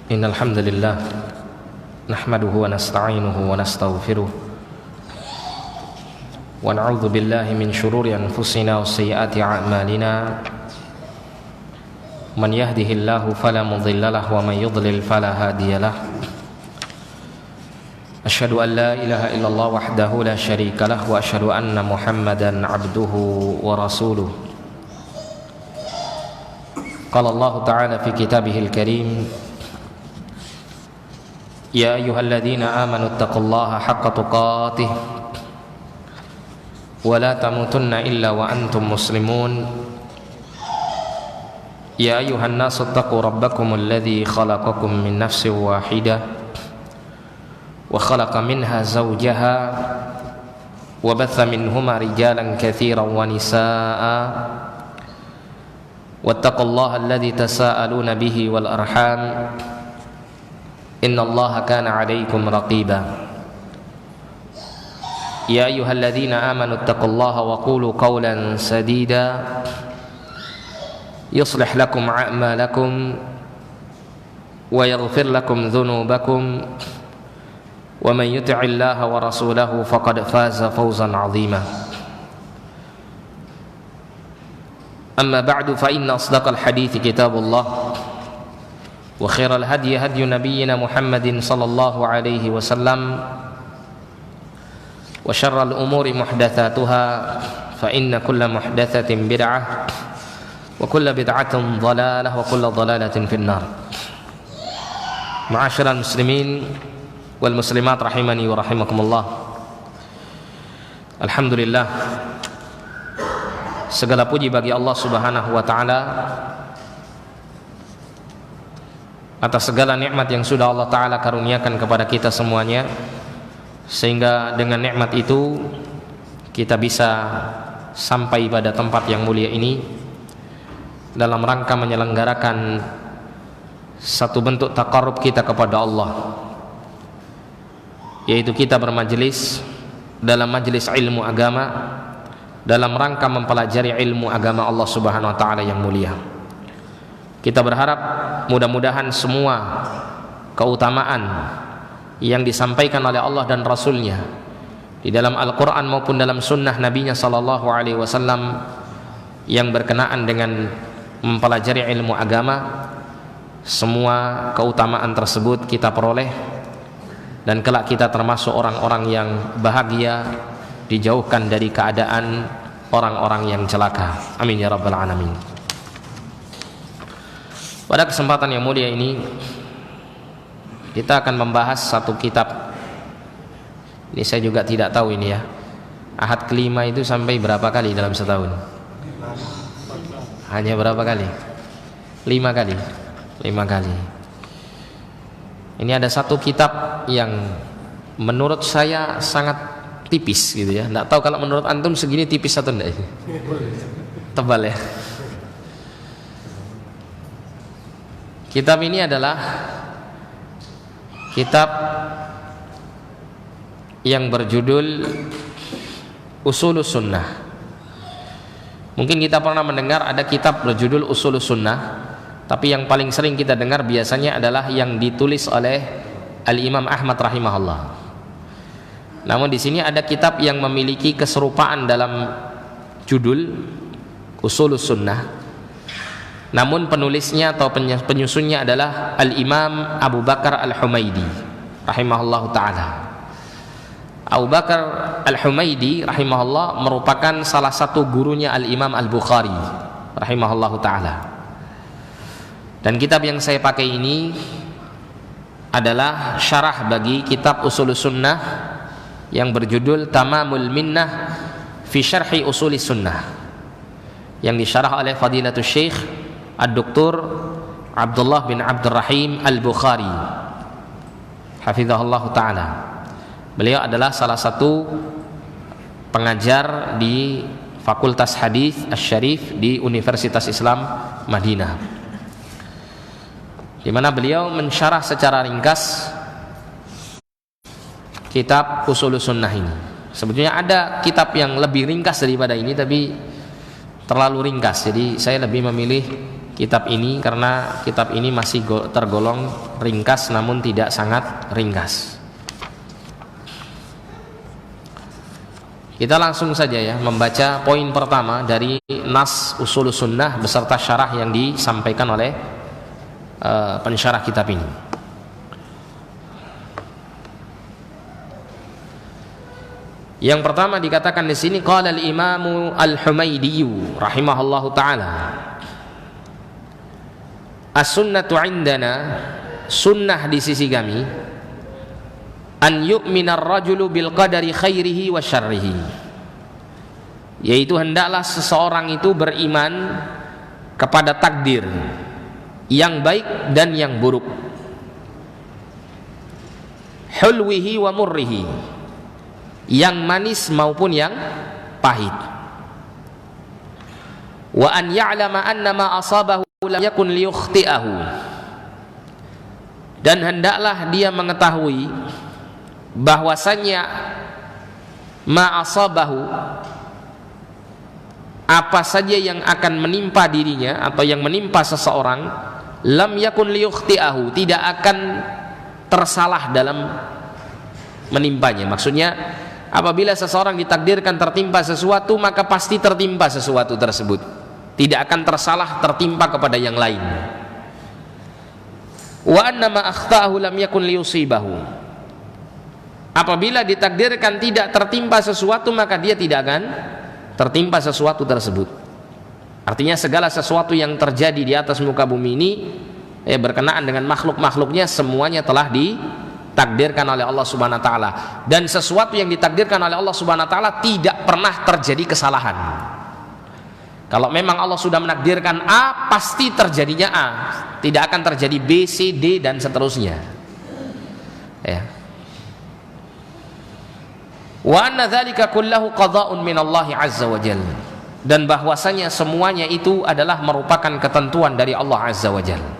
Innal hamdalillah nahmaduhu wa nasta'inuhu wa nastaghfiruh wa na'udzu billahi min shururi anfusina wa sayyiati a'malina. Man yahdihillahu fala mudilla lahu wa man yudlil fala hadiyalah. Asyhadu an la ilaha illallah wahdahu la syarika lah wa asyhadu anna Muhammadan 'abduhu wa rasuluh. Qala Allah ta'ala fi kitabihil karim, Ya ayyuhalladzina amanu taqullaha haqqa tuqatih wa la tamutunna illa wa antum muslimun. Ya ayyuhan nasu taqu rabbakumul ladzi khalaqakum min nafsin wahidah wa khalaqa minha zawjaha wa batha minhuma rijalan katsiran wa nisaa'a wattaqullaha alladzi tasaaluna bihi wal arham innallaha kana 'alaikum raqiba. Ya ayyuhalladzina amanu taqullaha wa qulu qawlan sadida yuslih lakum a'malakum wa yaghfir lakum dhunubakum wa man yuti'illaha wa rasulahu faqad faza fawzan 'azima. Amma ba'du fa inna asdaqal hadithi kitabullah wa khairal hadyi hadyu nabiyyina Muhammadin sallallahu alaihi wasallam wa syarral umuri muhdatsatuha fa inna kulla muhdatsatin bid'ah wa kulla bid'atin dhalalah wa kulla dhalalatin finnar. Ma'asyiral muslimin wal muslimat rahimani wa rahimakumullah. Alhamdulillah, segala puji bagi Allah Subhanahu wa taala atas segala nikmat yang sudah Allah Ta'ala karuniakan kepada kita semuanya, sehingga dengan nikmat itu kita bisa sampai pada tempat yang mulia ini dalam rangka menyelenggarakan satu bentuk taqarrub kita kepada Allah, yaitu kita bermajelis dalam majelis ilmu agama dalam rangka mempelajari ilmu agama Allah Subhanahu wa Ta'ala yang mulia. Kita berharap mudah-mudahan semua keutamaan yang disampaikan oleh Allah dan Rasulnya di dalam Al-Quran maupun dalam sunnah Nabinya Sallallahu Alaihi Wasallam yang berkenaan dengan mempelajari ilmu agama, semua keutamaan tersebut kita peroleh dan kelak kita termasuk orang-orang yang bahagia, dijauhkan dari keadaan orang-orang yang celaka. Amin ya rabbal alamin. Pada kesempatan yang mulia ini kita akan membahas satu kitab. Ini saya juga tidak tahu ini ya, ahad kelima itu sampai berapa kali dalam setahun? Hanya berapa kali? 5 kali. 5 kali. Ini ada satu kitab yang menurut saya sangat tipis gitu ya. Nggak tahu kalau menurut antum segini tipis atau enggak? Tebal ya. Kitab ini adalah kitab yang berjudul Ushulus Sunnah. Mungkin kita pernah mendengar ada kitab berjudul Ushulus Sunnah, tapi yang paling sering kita dengar biasanya adalah yang ditulis oleh Al-Imam Ahmad rahimahullah. Namun di sini ada kitab yang memiliki keserupaan dalam judul Ushulus Sunnah. Namun penulisnya atau penyusunnya adalah Al-Imam Abu Bakar Al-Humaidi rahimahullah ta'ala. Abu Bakar Al-Humaidi rahimahullah merupakan salah satu gurunya Al-Imam Al-Bukhari rahimahullah ta'ala. Dan kitab yang saya pakai ini adalah syarah bagi kitab Ushulus Sunnah yang berjudul Tamamul Minnah fi Syarhi Ushulis Sunnah, yang disyarah oleh Fadilatul Syekh Ad-Doktor Abdullah bin Abdurrahim Al-Bukhari hafizahullah ta'ala. Beliau adalah salah satu pengajar di Fakultas Hadis Asy-Syarif di Universitas Islam Madinah, di mana beliau mensyarah secara ringkas kitab Ushulus Sunnah ini. Sebetulnya ada kitab yang lebih ringkas daripada ini, tapi terlalu ringkas, jadi saya lebih memilih kitab ini, karena kitab ini masih tergolong ringkas namun tidak sangat ringkas. Kita langsung saja ya membaca poin pertama dari nas Ushulus Sunnah beserta syarah yang disampaikan oleh pensyarah kitab ini. Yang pertama dikatakan di sini, qala al-Imam al-Humaidi rahimahullahu taala, as-sunnatu indana, sunnah di sisi kami, an yu'mina ar-rajulu bil qadari khairihi wa syarrihi, yaitu hendaklah seseorang itu beriman kepada takdir yang baik dan yang buruk, hulwihi wa murrihi, yang manis maupun yang pahit, wa an ya'lama anna ma asabahu lam yakun liyukhti'ahu, dan hendaklah dia mengetahui bahwasanya ma asabahu, apa saja yang akan menimpa dirinya atau yang menimpa seseorang, lam yakun liyukhti'ahu, tidak akan tersalah dalam menimpanya. Maksudnya apabila seseorang ditakdirkan tertimpa sesuatu, maka pasti tertimpa sesuatu tersebut, tidak akan tersalah tertimpa kepada yang lain. Wa anna ma akhta'ahu lam yakun liyusibahu, apabila ditakdirkan tidak tertimpa sesuatu, maka dia tidak akan tertimpa sesuatu tersebut. Artinya segala sesuatu yang terjadi di atas muka bumi ini berkenaan dengan makhluk-makhluknya, semuanya telah ditakdirkan oleh Allah Subhanahu wa taala, dan sesuatu yang ditakdirkan oleh Allah Subhanahu wa taala tidak pernah terjadi kesalahan. Kalau memang Allah sudah menakdirkan A, pasti terjadinya A, tidak akan terjadi B, C, D dan seterusnya. Ya. Wa anna dzalika kullahu qada'un min Allah azza wa jalla, dan bahwasanya semuanya itu adalah merupakan ketentuan dari Allah azza wa jalla.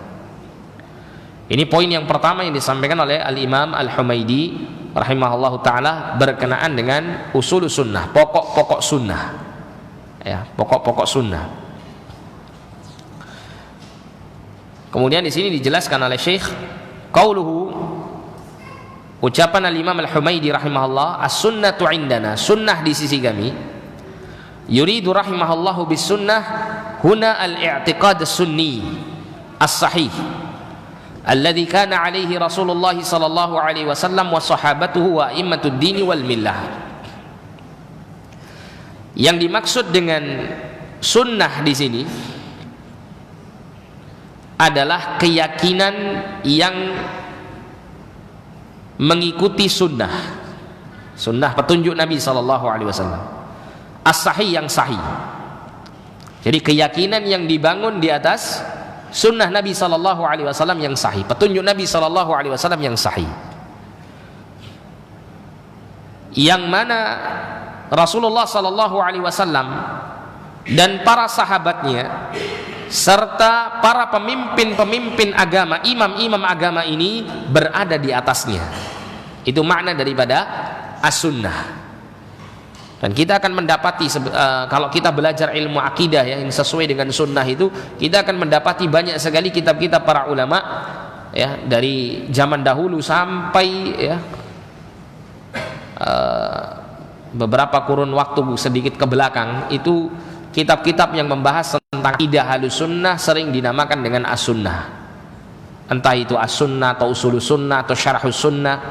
Ini poin yang pertama yang disampaikan oleh Al-Imam Al-Humaidi rahimahullahu taala berkenaan dengan Ushulus Sunnah, pokok-pokok sunnah. Ya, pokok-pokok sunnah. Kemudian di sini dijelaskan oleh Syekh, qauluhu, ucapan Al-Imam Al-Humaidi rahimahullah, as-sunnatu indana, sunnah di sisi kami, yuridu rahimahullahu bis sunnah huna al-i'tiqad as-sunni as-sahih alladhi kana alaihi Rasulullah sallallahu alaihi wasallam wa sahabatuhu wa a'immatud dini wal millah. Yang dimaksud dengan sunnah di sini adalah keyakinan yang mengikuti sunnah, sunnah petunjuk Nabi sallallahu alaihi wasallam, as-sahih, yang sahih. Jadi keyakinan yang dibangun di atas sunnah Nabi sallallahu alaihi wasallam yang sahih, petunjuk Nabi sallallahu alaihi wasallam yang sahih, yang mana Rasulullah sallallahu alaihi wasallam dan para sahabatnya serta para pemimpin-pemimpin agama, imam-imam agama ini berada di atasnya. Itu makna daripada as-sunnah. Dan kita akan mendapati kalau kita belajar ilmu akidah yang sesuai dengan sunnah itu, kita akan mendapati banyak sekali kitab-kitab para ulama ya, dari zaman dahulu sampai ya beberapa kurun waktu sedikit ke belakang, itu kitab-kitab yang membahas tentang akidah Ahlus Sunnah sering dinamakan dengan as-sunnah. Entah itu as-sunnah atau Ushulus Sunnah atau Syarhus Sunnah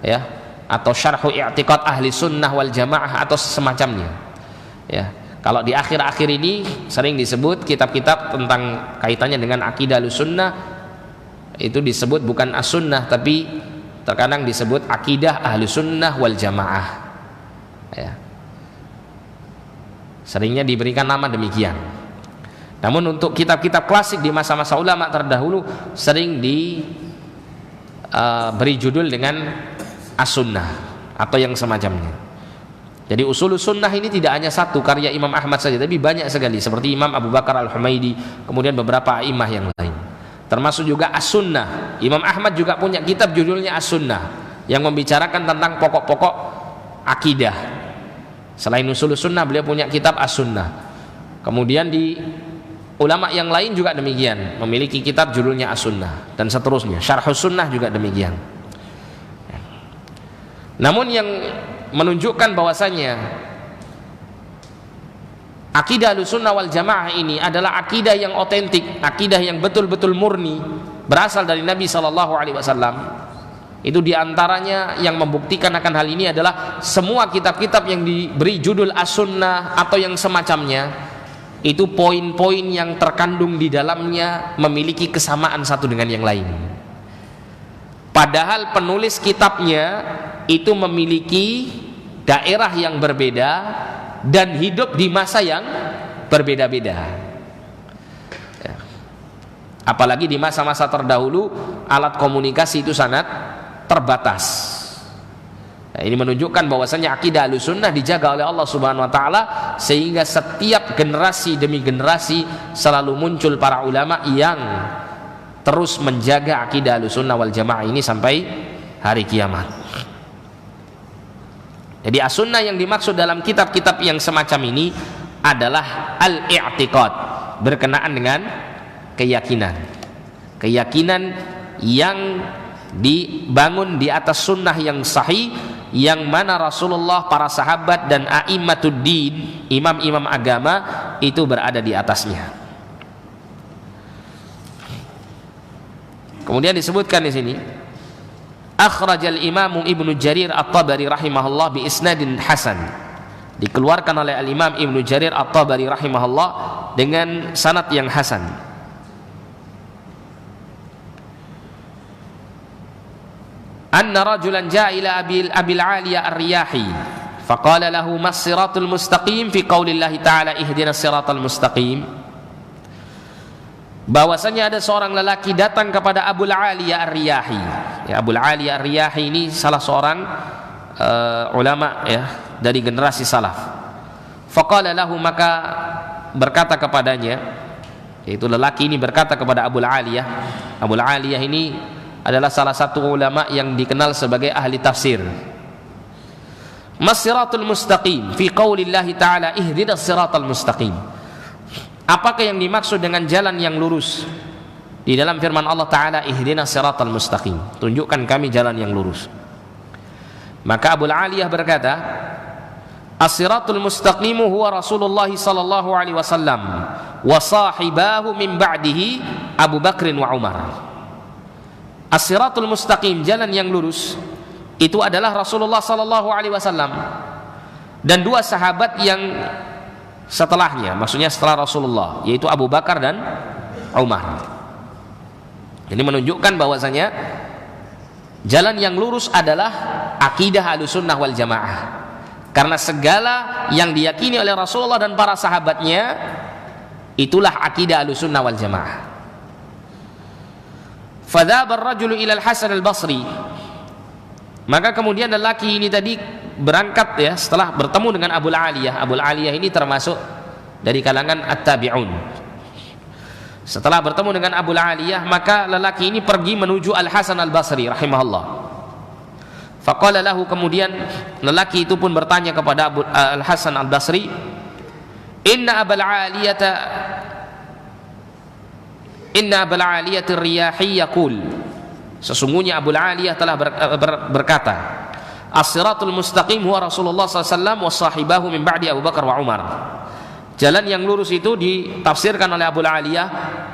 ya, atau Syarhu I'tiqad Ahli Sunnah wal Jamaah atau semacamnya. Ya, kalau di akhir-akhir ini sering disebut kitab-kitab tentang kaitannya dengan akidah Ahlus Sunnah itu disebut bukan as-sunnah, tapi terkadang disebut akidah Ahlus Sunnah wal Jamaah. Ya. Seringnya diberikan nama demikian. Namun untuk kitab-kitab klasik di masa-masa ulama terdahulu sering diberi judul dengan as-sunnah atau yang semacamnya. Jadi Ushulus Sunnah ini tidak hanya satu karya Imam Ahmad saja, tapi banyak sekali, seperti Imam Abu Bakar Al-Humaidi, kemudian beberapa imam yang lain. Termasuk juga as-sunnah. Imam Ahmad juga punya kitab judulnya as-sunnah yang membicarakan tentang pokok-pokok akidah. Selain Ushulus Sunnah, beliau punya kitab as-sunnah. Kemudian di Ulama yang lain juga demikian, memiliki kitab judulnya As-Sunnah dan seterusnya. Syarhus Sunnah juga demikian. Namun yang menunjukkan bahwasanya akidah Ahlussunnah wal Jamaah ini adalah akidah yang otentik, akidah yang betul-betul murni, berasal dari Nabi SAW. Itu diantaranya yang membuktikan akan hal ini adalah semua kitab-kitab yang diberi judul As-Sunnah atau yang semacamnya, itu poin-poin yang terkandung di dalamnya memiliki kesamaan satu dengan yang lain. Padahal penulis kitabnya itu memiliki daerah yang berbeda dan hidup di masa yang berbeda-beda. Ya. Apalagi di masa-masa terdahulu alat komunikasi itu sangat terbatas. Nah, ini menunjukkan bahwasanya akidah Ahlussunnah dijaga oleh Allah Subhanahu wa taala, sehingga setiap generasi demi generasi selalu muncul para ulama yang terus menjaga akidah Ahlussunnah wal Jamaah ini sampai hari kiamat. Jadi as-sunnah yang dimaksud dalam kitab-kitab yang semacam ini adalah al-i'tiqad, berkenaan dengan keyakinan. Keyakinan yang dibangun di atas sunnah yang sahih, yang mana Rasulullah, para sahabat dan a'imatuddin, imam-imam agama itu berada di atasnya. Kemudian disebutkan di sini, akhrajal Imam Ibnu Jarir At-Tabari rahimahullah bi isnadin hasan. Dikeluarkan oleh Al-Imam Ibnu Jarir At-Tabari rahimahullah dengan sanad yang hasan. Anna rajulan jaa ila Abil Aliyah Ar-Riyahi faqala lahu mas siratul mustaqim fi qaulillahi ta'ala ihdinas siratal mustaqim. Bahwasanya ada seorang lelaki datang kepada Abul Aliyah Ar-Riyahi. Ya, Abul Aliyah Ar-Riyahi ini salah seorang ulama ya dari generasi salaf. Faqala lahu, maka berkata kepadanya, yaitu lelaki ini berkata kepada Abul Aliyah. Abul Aliyah ini adalah salah satu ulama yang dikenal sebagai ahli tafsir. Mas-siratul mustaqim fi qaulillahi ta'ala ihdinas siratal mustaqim. Apakah yang dimaksud dengan jalan yang lurus di dalam firman Allah Ta'ala ihdinas siratal mustaqim, tunjukkan kami jalan yang lurus. Maka Abul Aliyah berkata, as-siratul mustaqimu huwa Rasulullah sallallahu alaihi wasallam wa sahibahu min ba'dihi Abu Bakrin wa Umar. As-siratul mustaqim, jalan yang lurus, itu adalah Rasulullah sallallahu alaihi wasallam dan dua sahabat yang setelahnya, maksudnya setelah Rasulullah, yaitu Abu Bakar dan Umar. Ini menunjukkan bahwasanya jalan yang lurus adalah akidah Ahlussunnah wal Jamaah, karena segala yang diyakini oleh Rasulullah dan para sahabatnya itulah akidah Ahlussunnah wal Jamaah. Fadhaba ar-rajulu ila al-Hasan al-Basri, maka kemudian lelaki ini tadi berangkat ya setelah bertemu dengan Abul Aliyah. Abul Aliyah ini termasuk dari kalangan at-tabi'un. Setelah bertemu dengan Abul Aliyah, maka lelaki ini pergi menuju Al-Hasan Al-Basri rahimahullah. Faqala lahu, kemudian lelaki itu pun bertanya kepada Al-Hasan Al-Basri, inna Abul Abul Aliyah Ar-Riyahi yaqul, sesungguhnya Abul Aliyah telah berkata, as-siratul mustaqim huwa Rasulullah SAW wa sahibahu min ba'di Abu Bakar wa Umar. Jalan yang lurus itu ditafsirkan oleh Abul Aliyah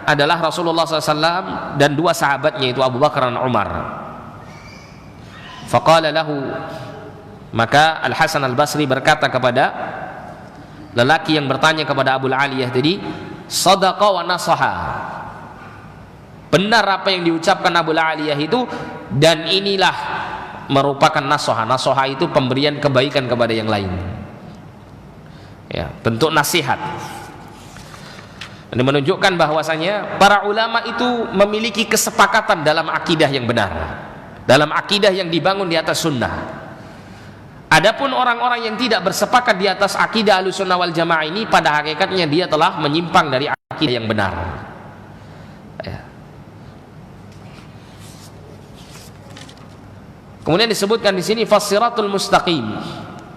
adalah Rasulullah SAW dan dua sahabatnya, itu Abu Bakar dan Umar. Faqala lahu, maka Al-Hasan Al-Basri berkata kepada lelaki yang bertanya kepada Abul Aliyah tadi, sadaqa wa nasaha, benar apa yang diucapkan Abul Aliyah itu, dan inilah merupakan nasoha. Nasoha itu pemberian kebaikan kepada yang lain, ya, bentuk nasihat. Ini menunjukkan bahwasanya para ulama itu memiliki kesepakatan dalam akidah yang benar, dalam akidah yang dibangun di atas sunnah. Adapun orang-orang yang tidak bersepakat di atas akidah Ahlussunnah wal Jamaah ini, pada hakikatnya dia telah menyimpang dari akidah yang benar, ya. Kemudian disebutkan di sini fasiratul mustaqim,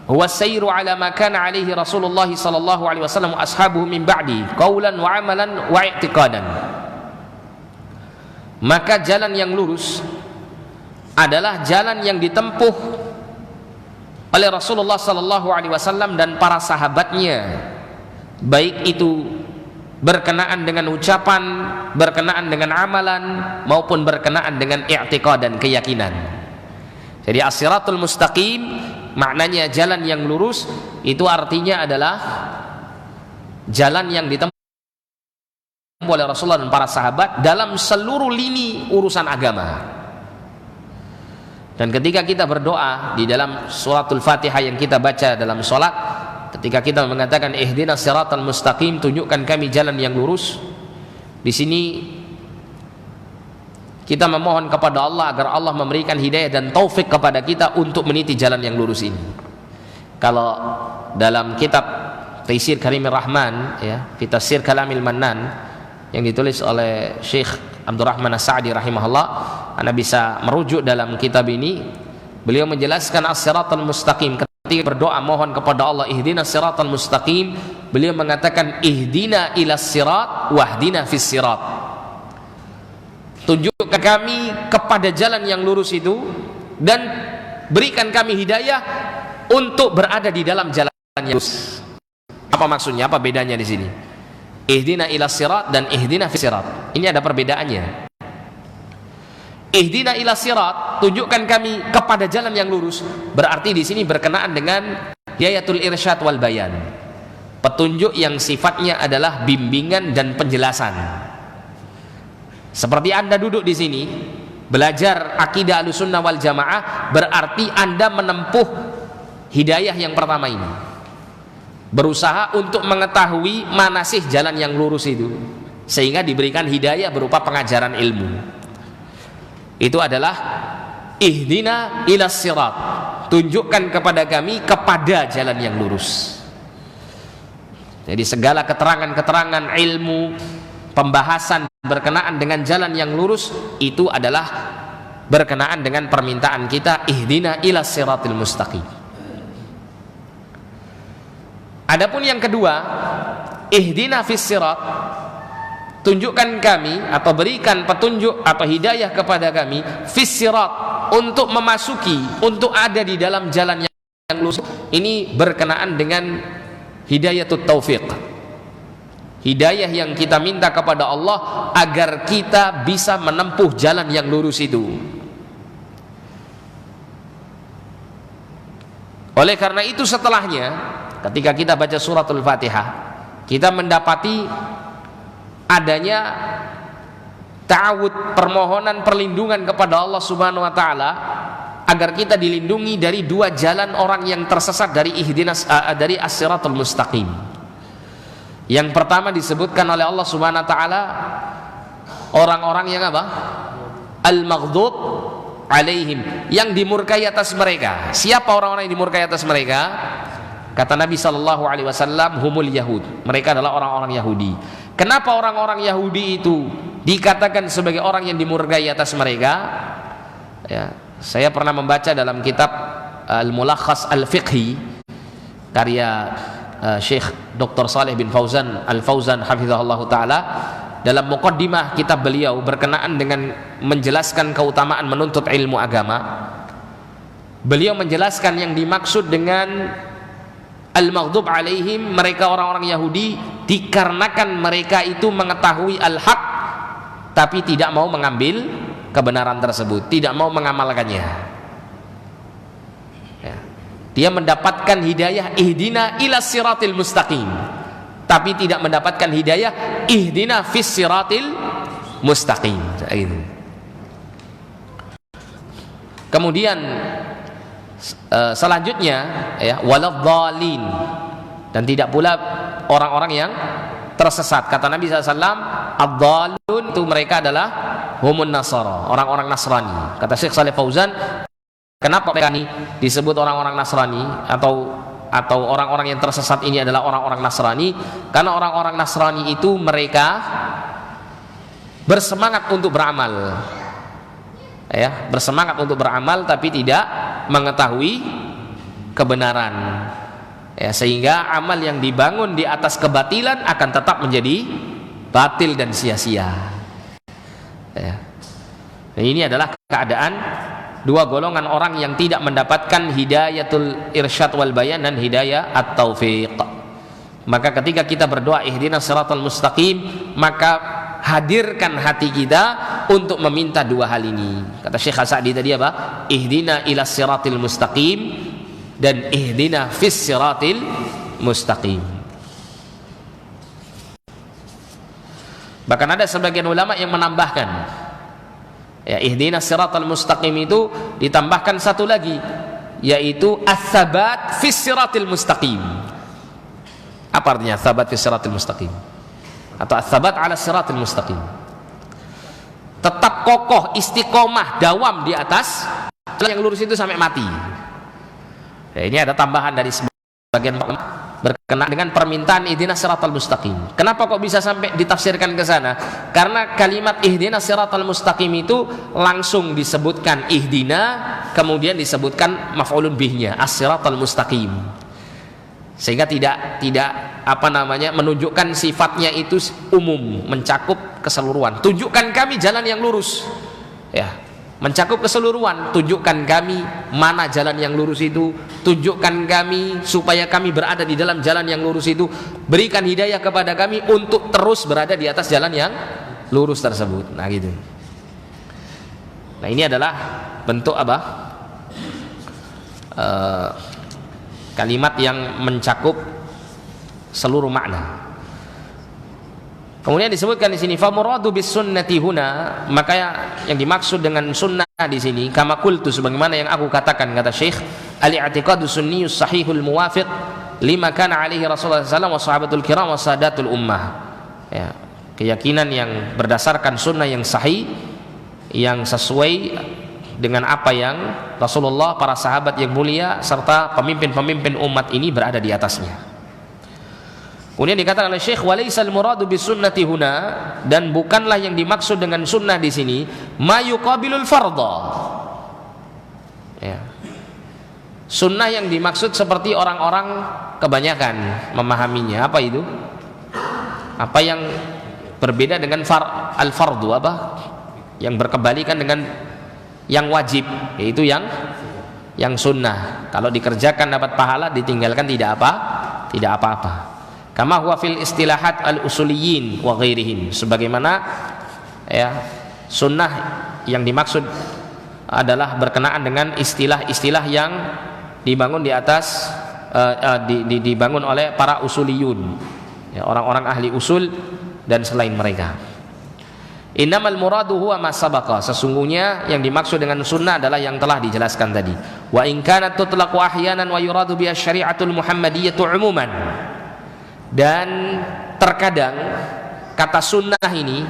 huwa sayru ala ma kana alaihi Rasulullah sallallahu alaihi wasallam wa ashabuhu min ba'di qaulan wa amalan wa i'tiqadan. Maka jalan yang lurus adalah jalan yang ditempuh oleh Rasulullah sallallahu alaihi wasallam dan para sahabatnya, baik itu berkenaan dengan ucapan, berkenaan dengan amalan, maupun berkenaan dengan i'tiqad dan keyakinan. Jadi as-siratul mustaqim maknanya jalan yang lurus, itu artinya adalah jalan yang ditempuh oleh Rasulullah dan para sahabat dalam seluruh lini urusan agama. Dan ketika kita berdoa di dalam suratul Fatihah yang kita baca dalam sholat, ketika kita mengatakan ihdinas siratal mustaqim, tunjukkan kami jalan yang lurus, di sini kita memohon kepada Allah agar Allah memberikan hidayah dan taufik kepada kita untuk meniti jalan yang lurus ini. Kalau dalam kitab Taisir Karimir Rahman, ya, fi Tafsir Kalamil Mannan, yang ditulis oleh Syekh Abdurrahman As-Sa'di rahimahullah, Anda bisa merujuk dalam kitab ini. Beliau menjelaskan as-siratal mustaqim. Ketika berdoa mohon kepada Allah ihdinas siratal mustaqim, beliau mengatakan ihdina ilas sirat wahdina fis sirat. Tunjukkan kami kepada jalan yang lurus itu dan berikan kami hidayah untuk berada di dalam jalan yang lurus. Apa maksudnya? Apa bedanya di sini? Ihdina ilas sirat dan ihdina fis sirat. Ini ada perbedaannya. Ihdina ilas sirat, tunjukkan kami kepada jalan yang lurus, berarti di sini berkenaan dengan hidayatul irsyad wal bayan. Petunjuk yang sifatnya adalah bimbingan dan penjelasan. Seperti Anda duduk di sini belajar akidah Ahlussunnah wal Jamaah, berarti Anda menempuh hidayah yang pertama ini. Berusaha untuk mengetahui mana sih jalan yang lurus itu, sehingga diberikan hidayah berupa pengajaran ilmu. Itu adalah ihdina ilas sirat, tunjukkan kepada kami kepada jalan yang lurus. Jadi segala keterangan-keterangan ilmu, pembahasan berkenaan dengan jalan yang lurus, itu adalah berkenaan dengan permintaan kita ihdina ilas siratil mustaqim. Adapun yang kedua, ihdina fis sirat, tunjukkan kami atau berikan petunjuk atau hidayah kepada kami fis sirat, untuk memasuki, untuk ada di dalam jalan yang lurus. Ini berkenaan dengan hidayatut taufiq, hidayah yang kita minta kepada Allah agar kita bisa menempuh jalan yang lurus itu. Oleh karena itu setelahnya, ketika kita baca suratul Fatihah, kita mendapati adanya ta'awud, permohonan perlindungan kepada Allah Subhanahu wa taala agar kita dilindungi dari dua jalan orang yang tersesat dari dari as-siratul mustaqim. Yang pertama disebutkan oleh Allah Subhanahu wa taala orang-orang yang apa? Al-maghdub alaihim, yang dimurkai atas mereka. Siapa orang-orang yang dimurkai atas mereka? Kata Nabi sallallahu alaihi wasallam, humul yahud. Mereka adalah orang-orang Yahudi. Kenapa orang-orang Yahudi itu dikatakan sebagai orang yang dimurkai atas mereka? Ya, saya pernah membaca dalam kitab Al-Mulakhas Al-Fiqhi karya Syekh Dr. Saleh bin Fauzan Al-Fauzan hafizahullah taala. Dalam muqaddimah kitab beliau berkenaan dengan menjelaskan keutamaan menuntut ilmu agama, beliau menjelaskan yang dimaksud dengan al-maghdub alaihim, mereka orang-orang Yahudi, dikarenakan mereka itu mengetahui al-haq tapi tidak mau mengambil kebenaran tersebut, tidak mau mengamalkannya. Ya. Dia mendapatkan hidayah ihdina ilas siratil mustaqim, tapi tidak mendapatkan hidayah ihdina fis siratil mustaqim. Kemudian selanjutnya, ya, waladhdallin, dan tidak pula orang-orang yang tersesat. Kata Nabi SAW, ad-dallun itu mereka adalah humun nasara, orang-orang Nasrani. Kata Syekh Saleh Fauzan, kenapa mereka ini disebut orang-orang Nasrani atau orang-orang yang tersesat ini adalah orang-orang Nasrani? Karena orang-orang Nasrani itu mereka bersemangat untuk beramal, ya, bersemangat untuk beramal tapi tidak mengetahui kebenaran. Ya, sehingga amal yang dibangun di atas kebatilan akan tetap menjadi batil dan sia-sia. Ya. Nah, ini adalah keadaan dua golongan orang yang tidak mendapatkan hidayatul irsyad wal bayan dan hidayah at-taufiq. Maka ketika kita berdoa ihdinas siratal mustaqim, maka hadirkan hati kita untuk meminta dua hal ini. Kata Syekh As-Sa'di tadi apa? Ihdina ilas siratil mustaqim dan ihdina fis siratil mustaqim. Bahkan ada sebagian ulama yang menambahkan, ya, ihdinas siratal mustaqim itu ditambahkan satu lagi, yaitu ats-tsabat fis siratil mustaqim. Apa artinya ats-tsabat fis siratil mustaqim? Atau ats-tsabat 'ala siratil mustaqim. Tetap kokoh, istiqomah, dawam di atas yang lurus itu sampai mati. Ya, ini ada tambahan dari sebagian berkenaan dengan permintaan ihdinas siratal mustaqim. Kenapa kok bisa sampai ditafsirkan ke sana? Karena kalimat ihdinas siratal mustaqim itu langsung disebutkan ihdina, kemudian disebutkan maf'ulun bihnya as-siratal mustaqim. Sehingga tidak menunjukkan sifatnya itu umum, mencakup keseluruhan. Tunjukkan kami jalan yang lurus. Ya, mencakup keseluruhan. Tunjukkan kami mana jalan yang lurus itu, tunjukkan kami supaya kami berada di dalam jalan yang lurus itu, berikan hidayah kepada kami untuk terus berada di atas jalan yang lurus tersebut. Nah gitu. Nah ini adalah bentuk apa? Kalimat yang mencakup seluruh makna. Kemudian disebutkan di sini famuradu bis sunnati huna, maka yang dimaksud dengan sunnah di sini kama qultu, sebagaimana yang aku katakan, kata Syekh, al-i'tiqadu sunniyus sahihul muwafiq lima kana alaihi Rasulullah sallallahu alaihi wasallam wa sahabatul kiram wa sadatul ummah. Ya, keyakinan yang berdasarkan sunnah yang sahih, yang sesuai dengan apa yang Rasulullah, para sahabat yang mulia serta pemimpin-pemimpin umat ini berada di atasnya. Kemudian dikatakan oleh Syekh, walaisal muradu bis sunnati huna, dan bukanlah yang dimaksud dengan sunnah di sini ma yuqabilul fardha. Ya. Sunnah yang dimaksud seperti orang-orang kebanyakan memahaminya, apa itu? Apa yang berbeda dengan al-fardu, apa? Yang berkebalikan dengan yang wajib, yaitu yang sunnah. Kalau dikerjakan dapat pahala, ditinggalkan tidak apa-apa. Kama huwa fil istilahat al-usuliyyin wa ghairihim, sebagaimana ya sunnah yang dimaksud adalah berkenaan dengan istilah-istilah yang dibangun di atas dibangun oleh para usuliyun, ya, orang-orang ahli usul dan selain mereka. Innamal muradu huwa ma sabaqa, sesungguhnya yang dimaksud dengan sunnah adalah yang telah dijelaskan tadi. Wa in kanat tutlaqu ahyanan wa yuradu bi asy-syari'atul muhammadiyyah umuman, dan terkadang kata sunnah ini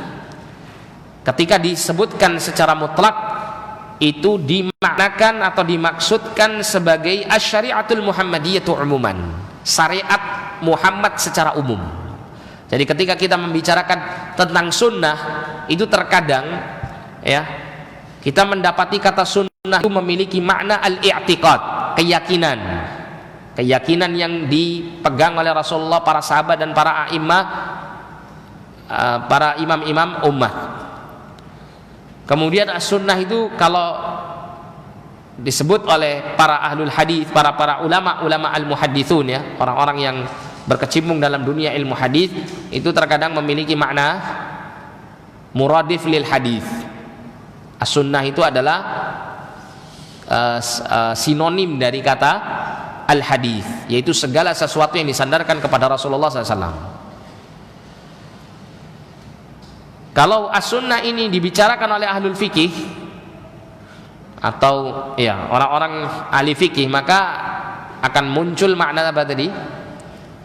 ketika disebutkan secara mutlak itu dimaknakan atau dimaksudkan sebagai asy-syari'atul muhammadiyyah umuman, syariat Muhammad secara umum. Jadi ketika kita membicarakan tentang sunnah, itu terkadang ya kita mendapati kata sunnah itu memiliki makna al-i'tiqad, keyakinan yang dipegang oleh Rasulullah, para sahabat dan para a'immah, para imam-imam ummah. Kemudian as-sunnah itu kalau disebut oleh para ahlul hadis, para ulama al-muhadditsun, ya, orang-orang yang berkecimpung dalam dunia ilmu hadis, itu terkadang memiliki makna muradif lil hadis. As-sunnah itu adalah sinonim dari kata al-hadis, yaitu segala sesuatu yang disandarkan kepada Rasulullah SAW. Kalau as-sunnah ini dibicarakan oleh ahlul fikih atau ya orang-orang ahli fikih, maka akan muncul makna apa tadi?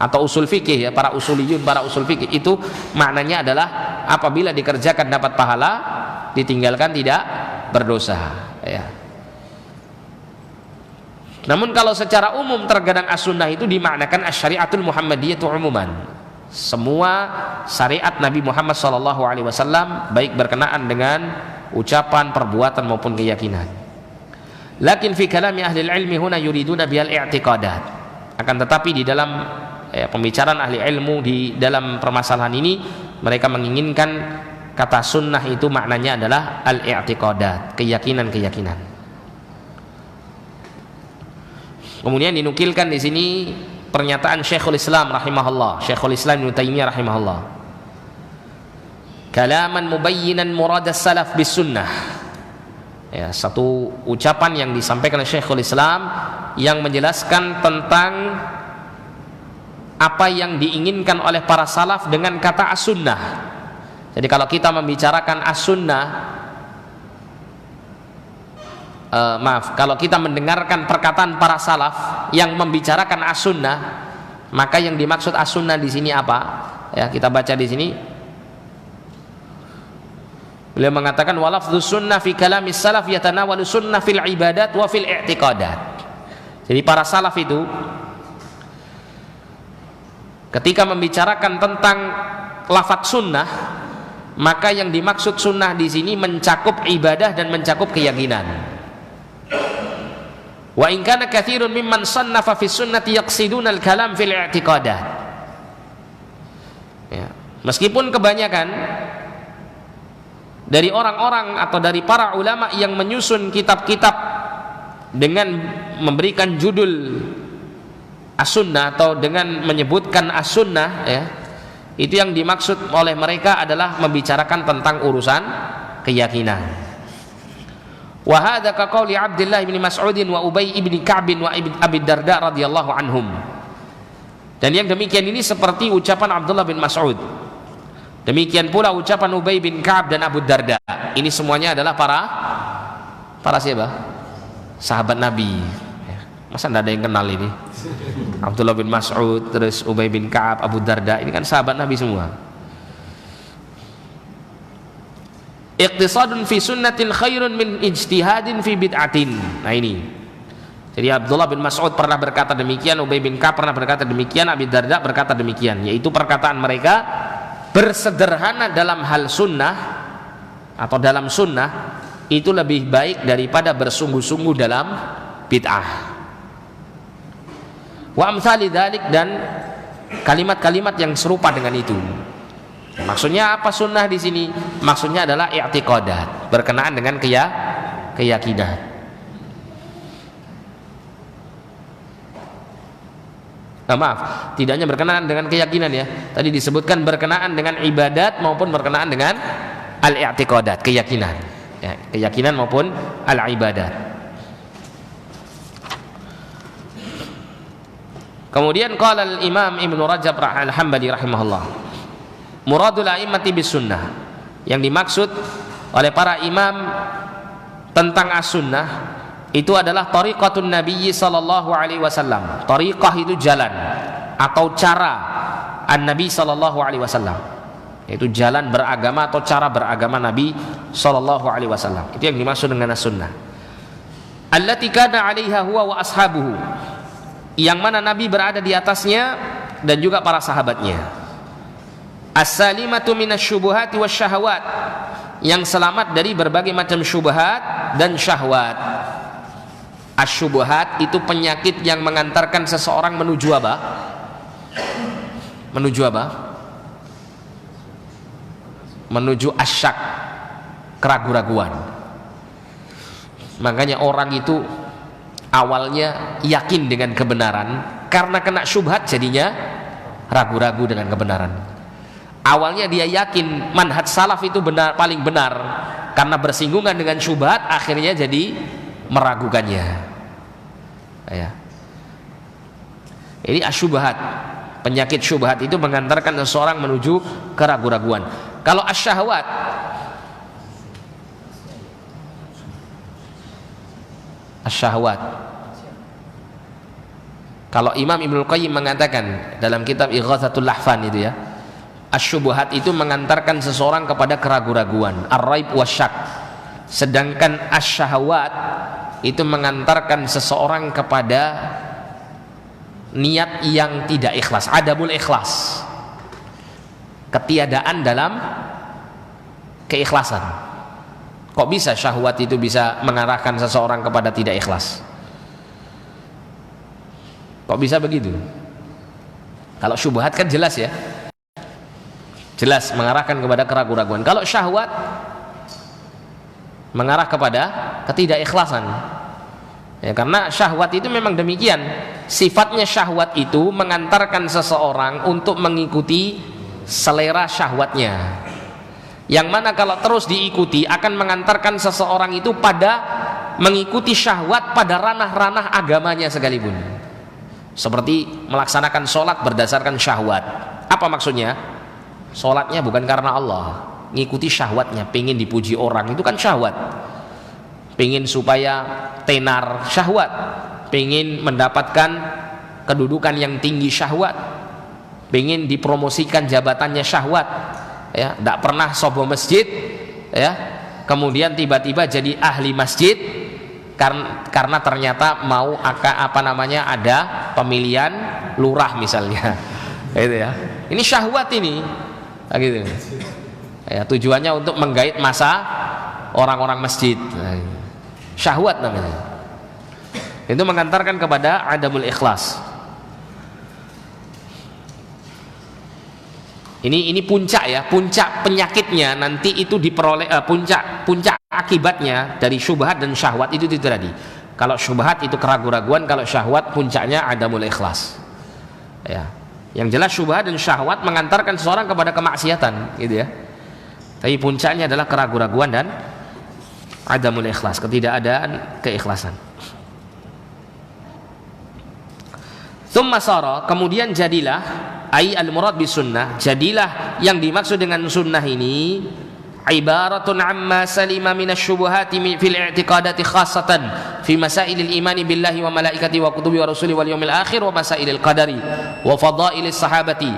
Atau usul fikih, ya, para usuliyun, para usul fikih itu maknanya adalah apabila dikerjakan dapat pahala, ditinggalkan tidak berdosa, ya. Namun kalau secara umum terkadang as-sunnah itu dimaknakan asy-syari'atul muhammadiyyah umuman, semua syariat Nabi Muhammad SAW, baik berkenaan dengan ucapan, perbuatan maupun keyakinan. Lakin fi kalami ahli ilmi huna yuriduna bihal i'tiqadat. Akan tetapi di dalam pembicaraan ahli ilmu di dalam permasalahan ini mereka menginginkan kata sunnah itu maknanya adalah al-i'tiqadat, keyakinan-keyakinan. Kemudian dinukilkan di sini pernyataan Syekhul Islam rahimahullah, Syekhul Islam Ibnu Taimiyah rahimahullah. Kalaman mubayyinan murad as-salaf bis sunnah. Ya, satu ucapan yang disampaikan oleh Syekhul Islam yang menjelaskan tentang apa yang diinginkan oleh para salaf dengan kata as-sunnah. Jadi kalau kita membicarakan as-sunnah, kalau kita mendengarkan perkataan para salaf yang membicarakan as-sunnah, maka yang dimaksud as-sunnah di sini apa? Ya, kita baca di sini. Beliau mengatakan walafdzus sunnah fi kalamis salaf yatanawalu sunnah fil ibadat wa fil i'tiqadat. Jadi para salaf itu ketika membicarakan tentang lafaz sunnah, maka yang dimaksud sunnah di sini mencakup ibadah dan mencakup keyakinan. Wa in kana katsirun mimman sannafa fi sunnati yaqsiduna al-kalam fil i'tiqadat. Ya, meskipun kebanyakan dari orang-orang atau dari para ulama yang menyusun kitab-kitab dengan memberikan judul as-sunnah atau dengan menyebutkan as-sunnah, ya, itu yang dimaksud oleh mereka adalah membicarakan tentang urusan keyakinan. Wa hadza ka qauli Abdullah bin Mas'ud wa Ubay bin Ka'b wa Abi Darda radhiyallahu anhum. Dan yang demikian ini seperti ucapan Abdullah bin Mas'ud. Demikian pula ucapan Ubay bin Ka'b dan Abu Darda. Ini semuanya adalah para siapa? Sahabat Nabi. Masa tidak ada yang kenal ini? Abdullah bin Mas'ud, terus Ubay bin Ka'ab, Abu Darda, ini kan sahabat Nabi semua. Iqtisadun fi sunnatin khairun min ijtihadin fi bid'atin. Nah ini. Jadi Abdullah bin Mas'ud pernah berkata demikian, Ubay bin Ka'ab pernah berkata demikian, Abu Darda berkata demikian. Yaitu perkataan mereka bersederhana dalam hal sunnah atau dalam sunnah itu lebih baik daripada bersungguh-sungguh dalam bid'ah. Wa amsali dzalik, dan kalimat-kalimat yang serupa dengan itu. Maksudnya apa sunnah di sini? Maksudnya adalah i'tiqadat, berkenaan dengan keyakinan. Maaf, tidak hanya berkenaan dengan keyakinan ya. Tadi disebutkan berkenaan dengan ibadat maupun berkenaan dengan al-i'tiqadat, keyakinan. Ya, keyakinan maupun al-ibadat. Kemudian qala al-Imam Ibnu Rajab al-Hambali rahimahullah, muradul a'immati bis sunnah, yang dimaksud oleh para imam tentang as-sunnah itu adalah tariqatun Nabi sallallahu alaihi wasallam. Tariqah itu jalan atau cara an-Nabi sallallahu alaihi wasallam. Itu jalan beragama atau cara beragama Nabi sallallahu alaihi wasallam. Itu yang dimaksud dengan as-sunnah. Allati kana 'alaiha huwa wa ashabuhu. Yang mana Nabi berada di atasnya dan juga para sahabatnya. As-salimatu minasyubuhati wasyahawat. Yang selamat dari berbagai macam syubhat dan syahwat. Asyubuhat itu penyakit yang mengantarkan seseorang menuju apa? Menuju apa? Menuju asyak, keraguan-raguan. Makanya orang itu awalnya yakin dengan kebenaran, karena kena syubhat jadinya ragu-ragu dengan kebenaran. Awalnya dia yakin manhaj salaf itu benar, paling benar, karena bersinggungan dengan syubhat akhirnya jadi meragukannya. Ya. Ini asyubhat, penyakit syubhat itu mengantarkan seseorang menuju keraguan-raguan. Kalau asyahwat, asyahwat, kalau Imam Ibnul Qayyim mengatakan dalam kitab Ighatsatul Lahfan itu ya, asyubuhat itu mengantarkan seseorang kepada keraguan-raguan, ar-raib wasyak. Sedangkan asyahwat itu mengantarkan seseorang kepada niat yang tidak ikhlas, adamul ikhlas, ketiadaan dalam keikhlasan. Kok bisa syahwat itu bisa mengarahkan seseorang kepada tidak ikhlas? Kok bisa begitu? Kalau syubhat kan jelas ya, jelas mengarahkan kepada keraguan-raguan. Kalau syahwat mengarah kepada ketidakikhlasan. Ya, karena syahwat itu memang demikian. Sifatnya syahwat itu mengantarkan seseorang untuk mengikuti selera syahwatnya. Yang mana kalau terus diikuti akan mengantarkan seseorang itu pada mengikuti syahwat pada ranah-ranah agamanya sekalipun. Seperti melaksanakan sholat berdasarkan syahwat. Apa maksudnya? Sholatnya bukan karena Allah, ngikuti syahwatnya, pengen dipuji orang, itu kan syahwat. Pengen supaya tenar, syahwat. Pengen mendapatkan kedudukan yang tinggi, syahwat. Pengen dipromosikan jabatannya, syahwat. Ya, tidak pernah sobo masjid, ya, kemudian tiba-tiba jadi ahli masjid karena ternyata mau ada pemilihan lurah misalnya. Itu ya. Ini syahwat ini. Nah, gitu. Ya, tujuannya untuk menggait masa orang-orang masjid. Nah, syahwat namanya. Itu mengantarkan kepada adamul ikhlas. Ini puncak ya, puncak penyakitnya nanti itu diperoleh puncak akibatnya dari syubhat dan syahwat itu tadi. Kalau syubhat itu keraguan-raguan, kalau syahwat puncaknya adamul ikhlas. Ya. Yang jelas syubhat dan syahwat mengantarkan seseorang kepada kemaksiatan, gitu ya. Tapi puncaknya adalah keraguan-raguan dan adamul ikhlas, ketidakadaan keikhlasan. Tsumma sara, kemudian jadilah ai al-murad bis sunnah, jadilah yang dimaksud dengan sunnah ini ibaratun amma salima minasyubuhati fil i'tiqadati khassatan fi masailil imani billahi wa malaikati wa kutubi wa rusuli wal yawmil akhir wa masailil qadari wa fadailis sahabati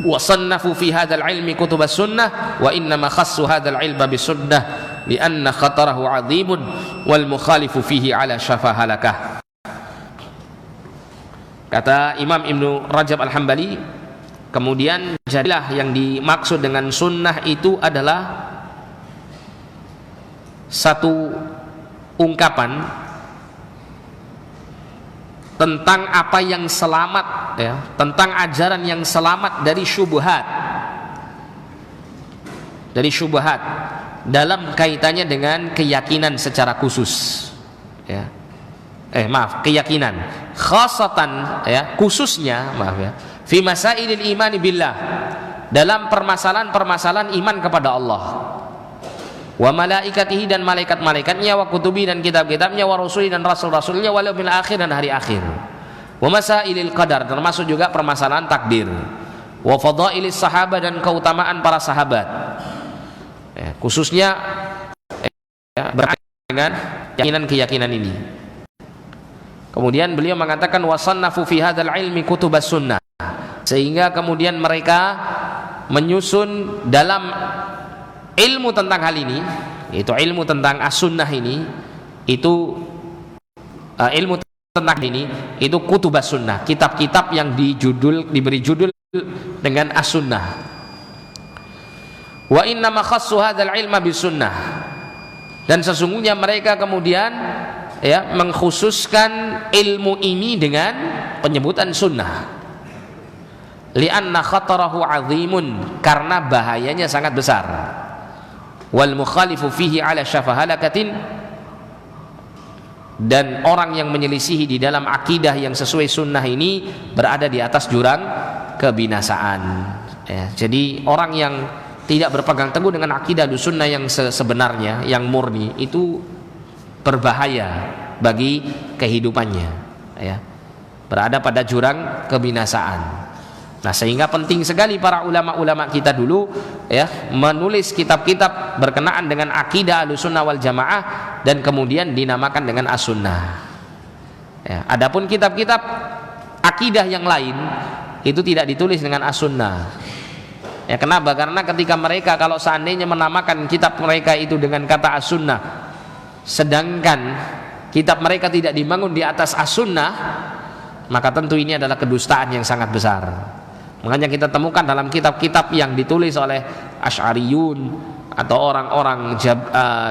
wa sannafu fi hadzal ilmi kutubas sunnah wa inna ma khassu hadzal ilma bis sunnah li anna khatarahu 'azimun wal mukhalifu fihi ala syafa halakah. Kata Imam Ibnu Rajab Al-Hambali, kemudian jadilah yang dimaksud dengan sunnah itu adalah satu ungkapan tentang apa yang selamat, ya, tentang ajaran yang selamat dari syubhat, dalam kaitannya dengan keyakinan secara khusus, ya. Keyakinan khasatan, ya, khususnya, ya, fi masailil imani billah, dalam permasalahan-permasalahan iman kepada Allah, wa malaikatihi dan malaikat-malaikatnya, wa kutubi dan kitab-kitabnya, wa rusuli dan rasul-rasulnya, wal yaumil akhir dan hari akhir, wa masailil qadar termasuk juga permasalahan takdir, wa fadailis sahabat dan keutamaan para sahabat, ya, khususnya, ya, berkaitan dengan keyakinan ini. Kemudian beliau mengatakan wasannafu fi hadzal ilmi kutubas sunnah, sehingga kemudian mereka menyusun dalam ilmu tentang hal ini, yaitu ilmu tentang as-sunnah ini, itu ilmu tentang ini itu kutubas sunnah, kitab-kitab yang diberi judul dengan as-sunnah. Wa inna ma khassu hadzal ilma bis sunnah, dan sesungguhnya mereka kemudian, ya, mengkhususkan ilmu ini dengan penyebutan sunnah. Li'anna khatarahu 'azimun, karena bahayanya sangat besar. Wal mukhalifu fihi 'ala syafahalakatin, dan orang yang menyelisihi di dalam akidah yang sesuai sunnah ini berada di atas jurang kebinasaan. Ya, jadi orang yang tidak berpegang teguh dengan akidah sunnah yang sebenarnya, yang murni, itu berbahaya bagi kehidupannya, ya, berada pada jurang kebinasaan. Nah, sehingga penting sekali para ulama-ulama kita dulu, ya, menulis kitab-kitab berkenaan dengan akidah Ahlussunnah wal Jamaah dan kemudian dinamakan dengan as-sunnah. Ya, adapun kitab-kitab akidah yang lain itu tidak ditulis dengan as-sunnah. Ya, kenapa? Karena ketika mereka kalau seandainya menamakan kitab mereka itu dengan kata as-sunnah, sedangkan kitab mereka tidak dibangun di atas as-sunnah, maka tentu ini adalah kedustaan yang sangat besar. Makanya kita temukan dalam kitab-kitab yang ditulis oleh Asy'ariyun atau orang-orang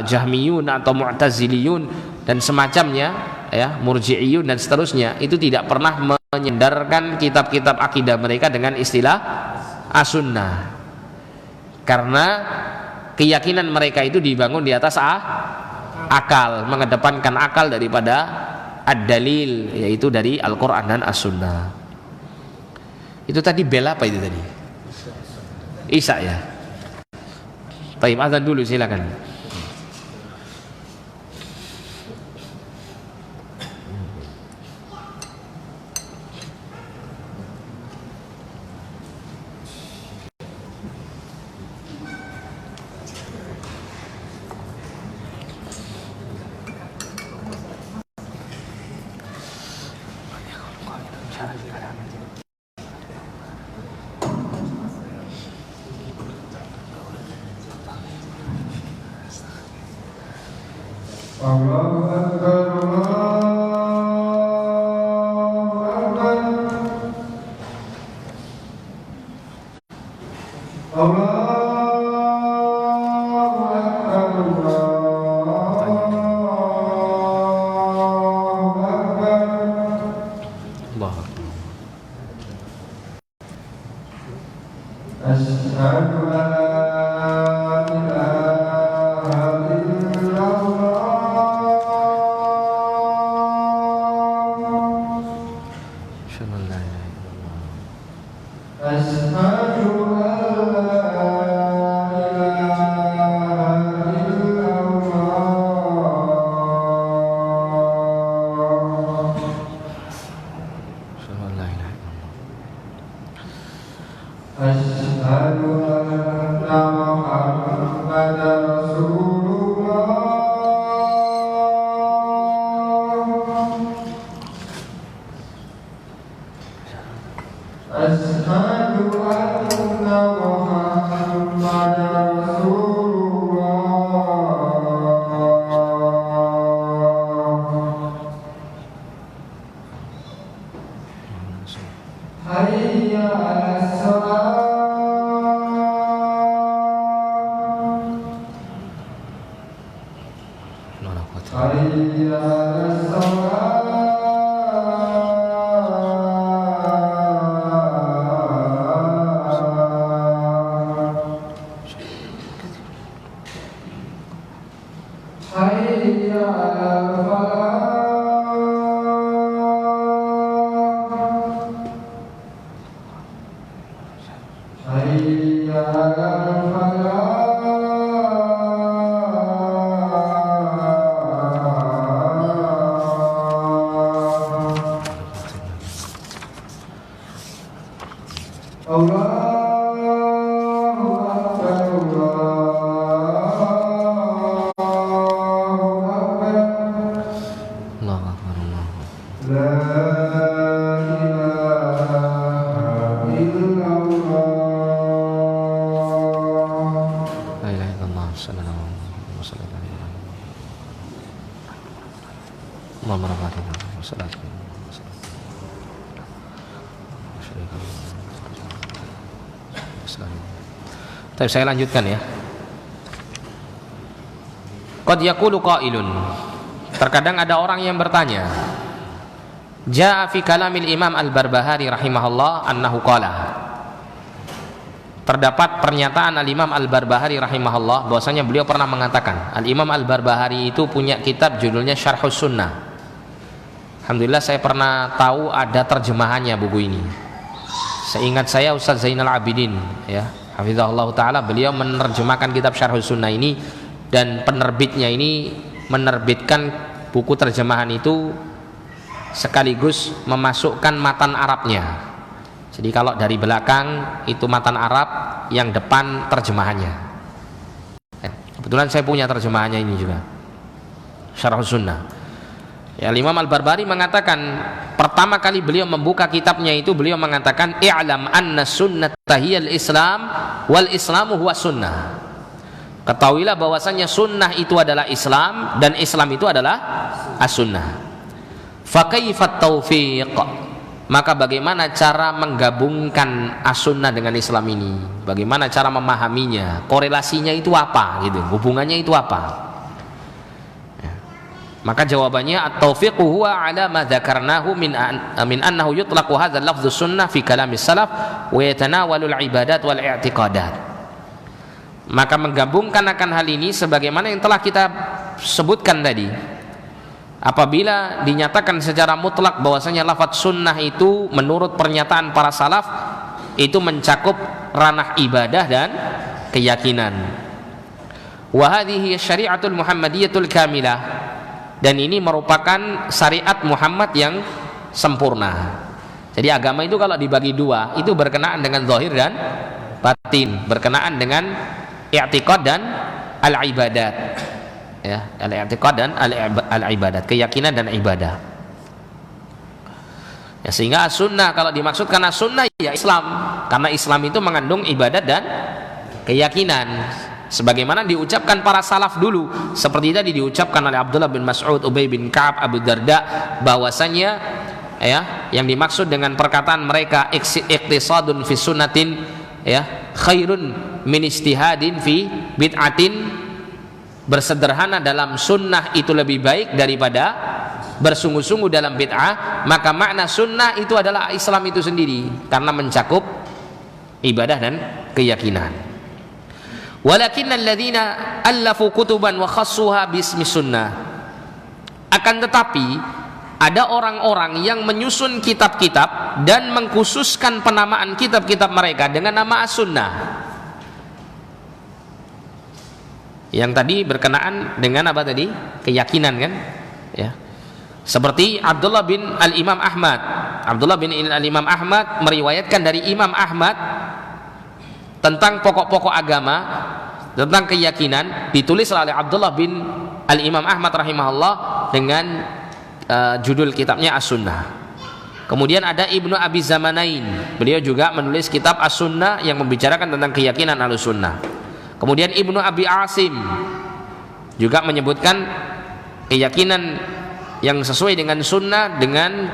Jahmiyun atau Mu'taziliyun dan semacamnya, ya, Murji'iyun dan seterusnya, itu tidak pernah menyandarkan kitab-kitab akidah mereka dengan istilah as-sunnah. Karena keyakinan mereka itu dibangun di atas akal, mengedepankan akal daripada ad-dalil, yaitu dari Al-Qur'an dan as-sunnah. Itu tadi bel apa itu tadi? Isya ya. Baik, azan dulu silakan. Allahu Akbar, Allahu Akbar, Allahu Akbar, Allahu Akbar. Allah. Asyhadu an la Asyhadu anna Muhammadar Rasulullah. Asyhadu anna Muhammadar Rasulullah. Hayya 'alas shalah. Hayya 'alas shalah. Hayya 'alal falah. Hayya 'alal falah. Allahu Akbar, Allahu Akbar. Allahu Akbar, Allahu Akbar. La ilaha illallah. La ilaha illallah, sallallahu alaihi wasallam. Allahumma rabbana wa salatu wa salam. Tapi saya lanjutkan ya. Qad yaqulu qailun. Terkadang ada orang yang bertanya. Jaa fi kalamil Imam Al-Barbahari rahimahullah annahu qala. Terdapat pernyataan Al-Imam Al-Barbahari rahimahullah bahwasanya beliau pernah mengatakan. Al-Imam Al-Barbahari itu punya kitab judulnya Syarhus Sunnah. Alhamdulillah saya pernah tahu ada terjemahannya buku ini. Seingat saya Ustaz Zainal Abidin, ya, hafizahullah taala, beliau menerjemahkan kitab Syarhus Sunnah ini, dan penerbitnya ini menerbitkan buku terjemahan itu sekaligus memasukkan matan Arabnya. Jadi kalau dari belakang itu matan Arab, yang depan terjemahannya. Kebetulan saya punya terjemahannya ini juga, Syarhus Sunnah. Ya, Imam Al-Barbahari mengatakan, pertama kali beliau membuka kitabnya itu beliau mengatakan, i'lam anna sunnata hiyal Islam wal Islamu huwa sunnah. Ketahuilah bahwasanya sunnah itu adalah Islam dan Islam itu adalah as-sunnah. Fa kaifat taufiq? maka bagaimana cara menggabungkan as-sunnah dengan Islam ini? Bagaimana cara memahaminya? Korelasinya itu apa gitu? Hubungannya itu apa? Ya. Maka jawabannya at-tawfiqu huwa ala ma dzakarnahu min annahu yutlaqu hadzal lafdzus sunnah fi kalamis salaf wa yatanawalu al-ibadat wal i'tiqadat. Maka menggabungkan akan hal ini sebagaimana yang telah kita sebutkan tadi. Apabila dinyatakan secara mutlak bahwasanya lafadz sunnah itu menurut pernyataan para salaf itu mencakup ranah ibadah dan keyakinan. Wa hadhihi syari'atul muhammadiyatul kamilah, dan ini merupakan syariat Muhammad yang sempurna. Jadi agama itu kalau dibagi dua, itu berkenaan dengan zahir dan batin, berkenaan dengan i'tiqad dan al-ibadat. Ya, al-i'tiqad dan al-ibadat, keyakinan dan ibadah. Ya, sehingga as-sunnah kalau dimaksudkan as-sunnah ya Islam, karena Islam itu mengandung ibadat dan keyakinan. Sebagaimana diucapkan para salaf dulu, seperti tadi diucapkan oleh Abdullah bin Mas'ud, Ubay bin Ka'ab, Abu Darda, bahwasanya ya yang dimaksud dengan perkataan mereka iqtisadun fi sunnatin ya khairun min ijtihadin fi bid'atin, bersederhana dalam sunnah itu lebih baik daripada bersungguh-sungguh dalam bid'ah. Maka makna sunnah itu adalah Islam itu sendiri, karena mencakup ibadah dan keyakinan. Walakin alladzina allafu kutuban wa khassuha bismi sunnah, akan tetapi ada orang-orang yang menyusun kitab-kitab dan mengkhususkan penamaan kitab-kitab mereka dengan nama as-sunnah. Yang tadi berkenaan dengan apa tadi? Keyakinan kan? Ya. Seperti Abdullah bin Al-Imam Ahmad. Abdullah bin Al-Imam Ahmad meriwayatkan dari Imam Ahmad tentang pokok-pokok agama, tentang keyakinan, ditulis oleh Abdullah bin Al-Imam Ahmad rahimahullah dengan judul kitabnya As-Sunnah. Kemudian ada Ibnu Abi Zamanain, beliau juga menulis kitab As-Sunnah yang membicarakan tentang keyakinan Ahlussunnah. Kemudian Ibnu Abi Asim juga menyebutkan keyakinan yang sesuai dengan sunnah dengan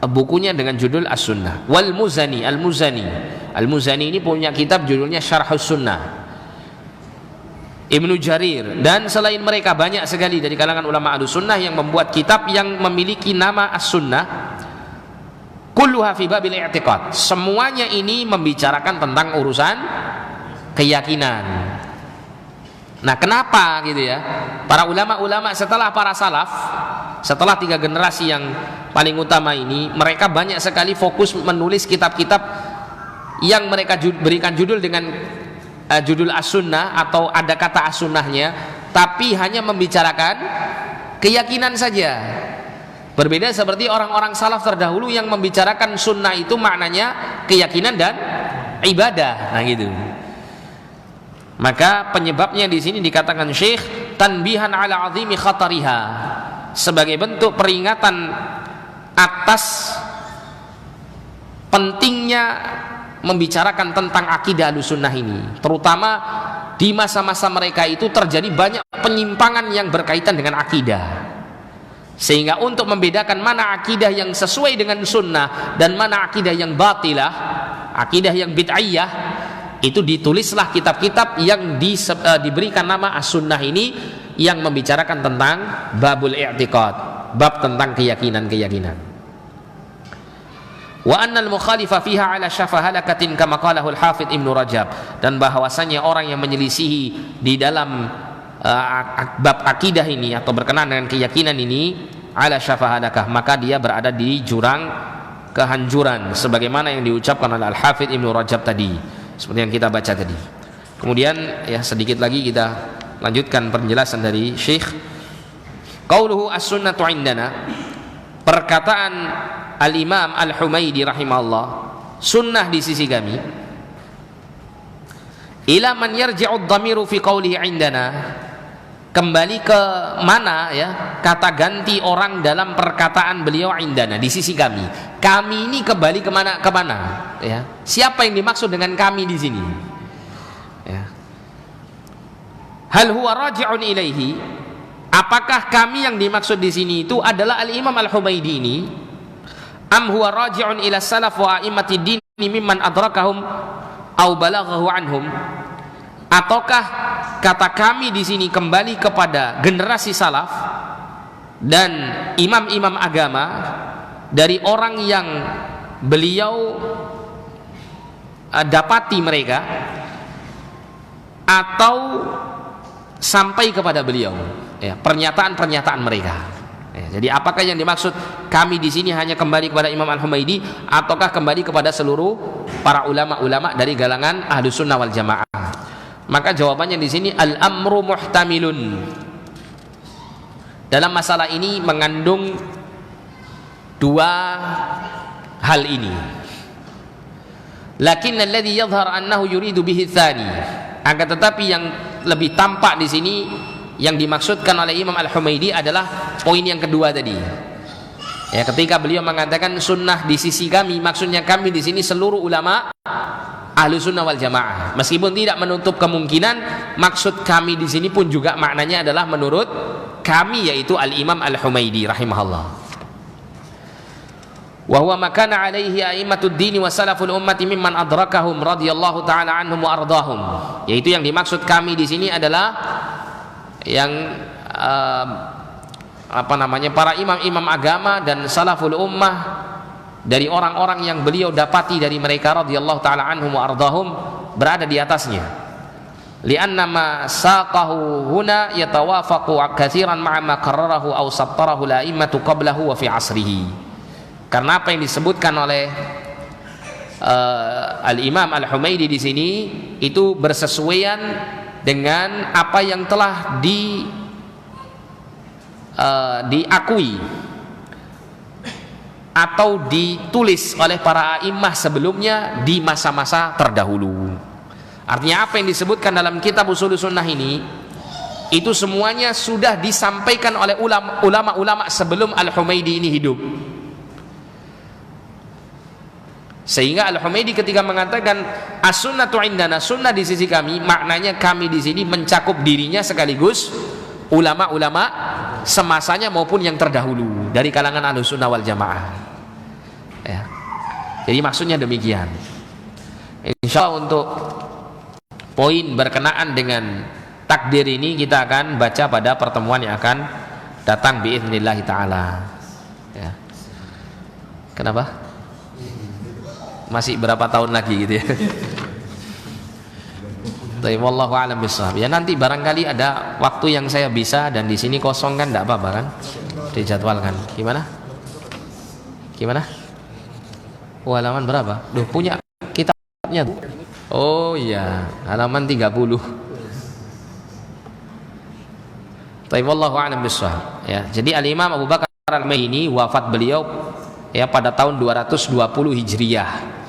bukunya dengan judul As-Sunnah. Wal Muzani, Al-Muzani ini punya kitab judulnya Syarhus Sunnah. Ibnu Jarir dan selain mereka banyak sekali dari kalangan ulama Ahlussunnah yang membuat kitab yang memiliki nama As-Sunnah. Kulluha fi babil i'tiqad. Semuanya ini membicarakan tentang urusan keyakinan. Nah, kenapa gitu ya? Para ulama-ulama setelah para salaf, setelah 3 generasi yang paling utama ini, mereka banyak sekali fokus menulis kitab-kitab yang mereka berikan judul dengan judul As-Sunnah atau ada kata As-Sunnahnya, tapi hanya membicarakan keyakinan saja. Berbeda seperti orang-orang salaf terdahulu yang membicarakan sunnah itu maknanya keyakinan dan ibadah. Nah, gitu. Maka penyebabnya di sini dikatakan Syekh tanbihan ala azimi khatariha, sebagai bentuk peringatan atas pentingnya membicarakan tentang akidah Ahlussunnah ini, terutama di masa-masa mereka itu terjadi banyak penyimpangan yang berkaitan dengan akidah, sehingga untuk membedakan mana akidah yang sesuai dengan sunnah dan mana akidah yang batilah, akidah yang bid'ayyah, itu ditulislah kitab-kitab yang diberikan nama As-Sunnah ini, yang membicarakan tentang babul i'tiqad, bab tentang keyakinan-keyakinan. Wa annal mukhalifa fiha ala syafa halakatin kama qalahu al-Hafidz Ibnu Rajab, dan bahwasanya orang yang menyelisihi di dalam bab akidah ini atau berkenaan dengan keyakinan ini ala syafa halakah, maka dia berada di jurang kehancuran, sebagaimana yang diucapkan oleh Al-Hafidz Ibnu Rajab tadi, seperti yang kita baca tadi. Kemudian ya sedikit lagi kita lanjutkan penjelasan dari Syekh. Qauluhu as-sunnatu indana, perkataan Al-Imam Al-Humaidi rahimahullah, sunnah di sisi kami. Ila man yarji'u ad-dhamiru fi qawlihi indana, kembali ke mana ya kata ganti orang dalam perkataan beliau indana, di sisi kami. Kami ini kembali kemana ya? Siapa yang dimaksud dengan kami di sini? Ya. Hal huwa raji'un ilaihi? Apakah kami yang dimaksud di sini itu adalah Al-Imam Al-Humaidi ini, am huwa raji'un ila salaf wa a'immati dini mimman adrakahum au balaghahu anhum, ataukah kata kami di sini kembali kepada generasi salaf dan imam-imam agama dari orang yang beliau dapati mereka atau sampai kepada beliau, ya, pernyataan-pernyataan mereka. Ya, jadi apakah yang dimaksud kami di sini hanya kembali kepada Imam Al-Humaidi ataukah kembali kepada seluruh para ulama-ulama dari galangan Ahlus Sunnah wal Jamaah? Maka jawabannya di sini al-amru muhtamilun. Dalam masalah ini mengandung dua hal ini. Lakin alladhi yadhhar annahu yuridu bihi tsani. Akan tetapi yang lebih tampak di sini yang dimaksudkan oleh Imam Al-Humaidi adalah poin yang kedua tadi. Ya, ketika beliau mengatakan sunnah di sisi kami, maksudnya kami di sini seluruh ulama Ahlus Sunnah wal Jamaah. Meskipun tidak menutup kemungkinan maksud kami di sini pun juga maknanya adalah menurut kami, yaitu Al-Imam Al-Humaidi rahimahullah. Wa huwa makana alaihi a'immatud dini wa salaful ummati mimman adrakahum radhiyallahu taala anhum wa ardahum. Yaitu yang dimaksud kami di sini adalah yang para imam-imam agama dan salaful ummah dari orang-orang yang beliau dapati dari mereka radhiyallahu taala anhum wa ardahum berada di atasnya. Lianna ma saqahu huna yatawafaqu katsiran ma'a ma qarrarahu aw sattarahu al-a'immatu qablahu wa fi 'asrihi. Karena apa yang disebutkan oleh Al-Imam Al-Humaidi di sini itu bersesuaian dengan apa yang telah diakui atau ditulis oleh para a'immah sebelumnya di masa-masa terdahulu. Artinya apa yang disebutkan dalam kitab Ushulus Sunnah ini itu semuanya sudah disampaikan oleh ulama-ulama sebelum Al-Humaidi ini hidup. Sehingga Al-Humaidi ketika mengatakan as-sunnatu indana, sunnah di sisi kami, maknanya kami di sini mencakup dirinya sekaligus ulama-ulama semasanya maupun yang terdahulu dari kalangan Ahlus Sunnah wal Jamaah. Ya. Jadi maksudnya demikian. Insya Allah untuk poin berkenaan dengan takdir ini kita akan baca pada pertemuan yang akan datang biiznillah taala. Ya. Kenapa? Masih berapa tahun lagi gitu ya. Tapi wallahu a'lam bishawab. Ya nanti barangkali ada waktu yang saya bisa dan di sini kosong kan enggak apa-apa kan? Dijadwalkan. Gimana? Gimana? Oh, halaman berapa? Duh, punya kitabnya. Oh iya, halaman 30. Tapi wallahu a'lam bishawab. Ya, jadi Al-Imam Abu Bakar Al-Maini wafat beliau ya pada tahun 220 Hijriah.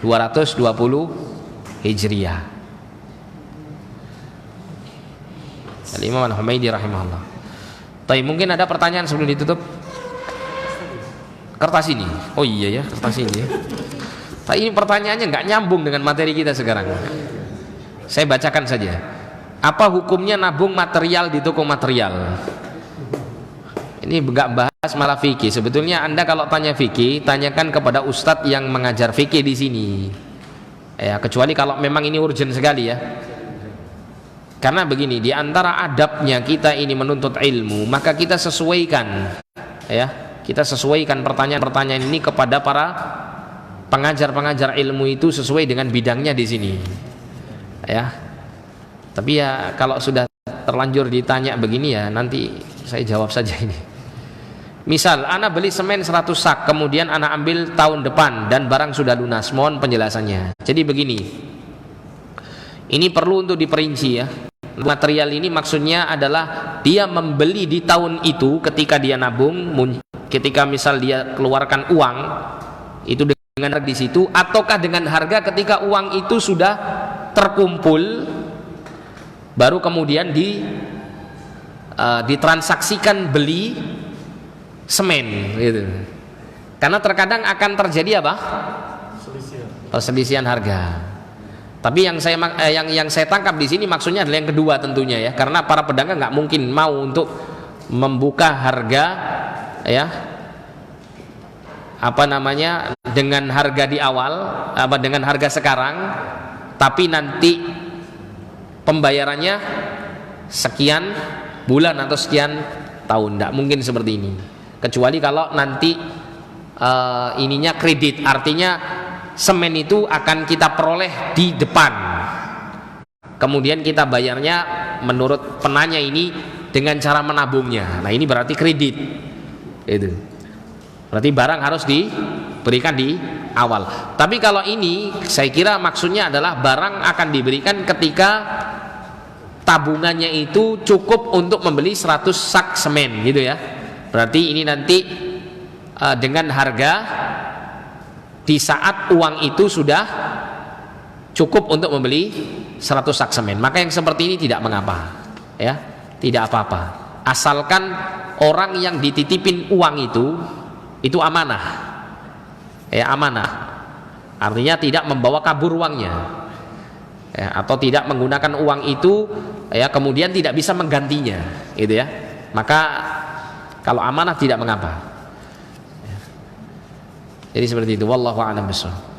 220 Hijriah. Al-Imam Al-Humaidi rahimahullah. Tapi mungkin ada pertanyaan sebelum ditutup. Kertas ini. Oh iya ya, kertas ini. Tapi ini pertanyaannya nggak nyambung dengan materi kita sekarang. Saya bacakan saja. Apa hukumnya nabung material di toko material? Ini nggak bahas malah fikih. Sebetulnya Anda kalau tanya fikih, tanyakan kepada ustadz yang mengajar fikih di sini. Ya, kecuali kalau memang ini urgent sekali ya. Karena begini, di antara adabnya kita ini menuntut ilmu, maka kita sesuaikan, ya, kita sesuaikan pertanyaan-pertanyaan ini kepada para pengajar-pengajar ilmu itu sesuai dengan bidangnya di sini. Ya, tapi ya kalau sudah terlanjur ditanya begini ya, nanti saya jawab saja ini. Misal, ana beli semen 100 sak, kemudian ana ambil tahun depan dan barang sudah lunas. Mohon penjelasannya. Jadi begini, ini perlu untuk diperinci ya. Material ini maksudnya adalah dia membeli di tahun itu ketika dia nabung, ketika misal dia keluarkan uang itu dengan harga di situ, ataukah dengan harga ketika uang itu sudah terkumpul baru kemudian ditransaksikan beli semen gitu. Karena terkadang akan terjadi apa? Perselisihan harga. Tapi yang saya tangkap di sini maksudnya adalah yang kedua tentunya ya, karena para pedagang nggak mungkin mau untuk membuka harga ya dengan harga di awal, dengan harga sekarang, tapi nanti pembayarannya sekian bulan atau sekian tahun. Tidak mungkin seperti ini, kecuali kalau nanti ininya kredit, artinya semen itu akan kita peroleh di depan, kemudian kita bayarnya menurut penanya ini dengan cara menabungnya. Nah ini berarti kredit, itu berarti barang harus diberikan di awal. Tapi kalau ini saya kira maksudnya adalah barang akan diberikan ketika tabungannya itu cukup untuk membeli 100 sak semen gitu ya. Berarti ini nanti dengan harga di saat uang itu sudah cukup untuk membeli 100 sak semen. Maka yang seperti ini tidak mengapa ya, tidak apa-apa, asalkan orang yang dititipin uang itu amanah ya, amanah artinya tidak membawa kabur uangnya ya, atau tidak menggunakan uang itu ya kemudian tidak bisa menggantinya gitu ya. Maka kalau amanah tidak mengapa ya. Jadi seperti itu, wallahu a'lam bishawab.